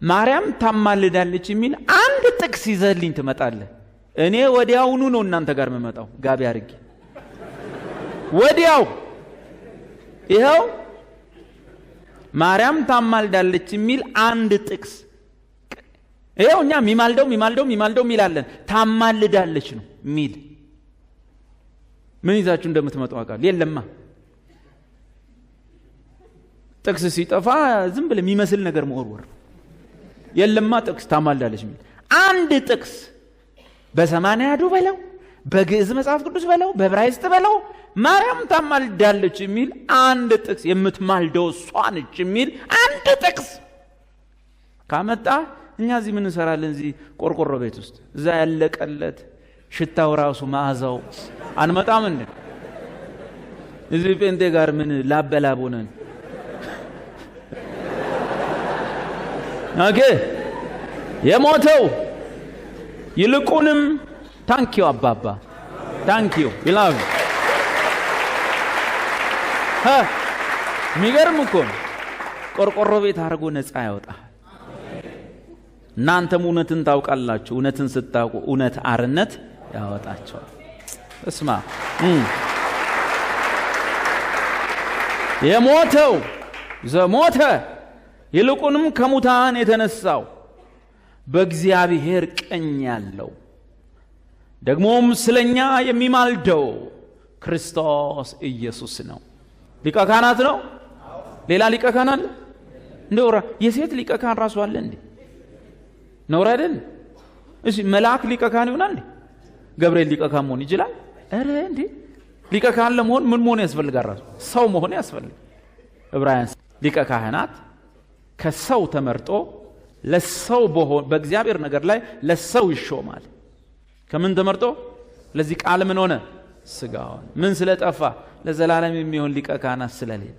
ማርያም ታማልዳለች የሚል አንድ ጥቅስ ይዘልኝ ትመጣለህ። እኔ ወዲያውኑ ነው እናንተ ጋር መመጣው ጋቢ አድርጌ ወዲያው ይሄው ማርያም ታማልዳለች የሚል አንድ ጥቅስ ይሄው እኛ ሚማልደው ሚላለን ታማልዳለች ነው ሚል ምን ይዛችሁ እንደምትመጡ አቃል የለማ ጥቅስ ሲጠፋ ዝም ብለ የሚመስል ነገር መወርወር የለማ ጥቅስ ታማልዳለች ሚል አንድ ጥቅስ በሰማንያዱ በለው በግዕዝ መጽሐፍ ቅዱስ በለው በዕብራይስጥ በለው ማርያም ታማልዳለች የሚል አንድ ጥቅስ የምትማልደው እሷ ነች የሚል አንድ ጥቅስ ካመጣ እኛ እዚህ ምን እንሰራለን? እዚህ ቆርቆሮ ቤት ውስጥ እዛ ያለቀለት ሽታው ራሱ መዓዛው አንመጣም እንዴ? እዚህ ጴንጤ ጋር ምን ላበላብ ሆነን ኦኬ የሞተው ይልቁንም ታንኪዩ አባባ ታንኪዩ ይላል ሚገርም እኮ ቆርቆሮ ቤት አርጎ ነፃ ያወጣል። እናንተም እውነትን ታውቃላችሁ፣ እውነትን ስታውቁ እውነት አርነት ያወጣቸዋል። እስማ የሞተው ዘሞተ ይልቁንም ከሙታን የተነሳው በእግዚአብሔር ቀኝ ያለው ደግሞም ስለኛ የሚማልደው ክርስቶስ ኢየሱስ ነው። ሊቀ ካህናት ነው። ሌላ ሊቀ ካህን አለ? እንደው የሴት ሊቀ ካህን ራሱ አለ እንዴ? ነው አይደል? እሺ መልአክ ሊቀ ካህን ይሆናል እንዴ? ገብርኤል ሊቀ ካህን መሆን ይችላል? አረ እንዴ ሊቀ ካህን ለመሆን ምን መሆን ያስፈልጋል? ራሱ ሰው መሆን ያስፈልጋል። ዕብራውያን ሊቀ ካህናት ከሰው ተመርጦ ለሰው በእግዚአብሔር ነገር ላይ ለሰው ይሾማል። ከምን ተመርጦ? ለዚህ ቃል ምን ሆነ? ስጋ ሆነ። ምን ስለጠፋ? ለዘላለም የሚሆን ሊቀ ካህናት ስለሌለ